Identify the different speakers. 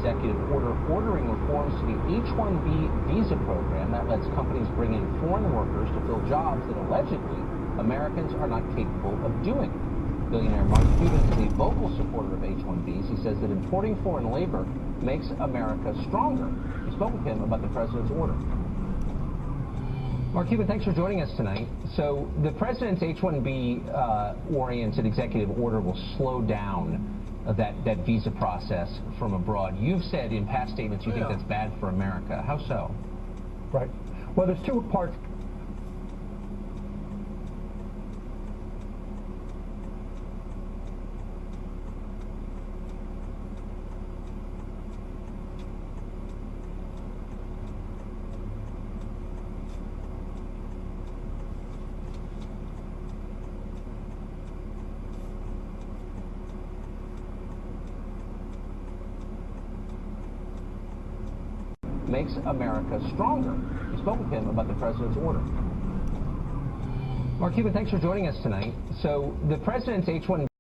Speaker 1: executive order ordering reforms to the H-1B visa program that lets companies bring in foreign workers to fill jobs that allegedly Americans are not capable of doing. Billionaire Mark Cuban is a vocal supporter of H-1Bs. He says that importing foreign labor makes America stronger. We spoke with him about the president's order. Mark Cuban, thanks for joining us tonight. So the president's H-1B oriented executive order will slow down that visa process from abroad. You've said in past statements you think that's bad for America. How so?
Speaker 2: Right. Well, there's two parts.
Speaker 1: Makes America stronger. We spoke with him about the president's order. Mark Cuban, thanks for joining us tonight. So the president's H-1B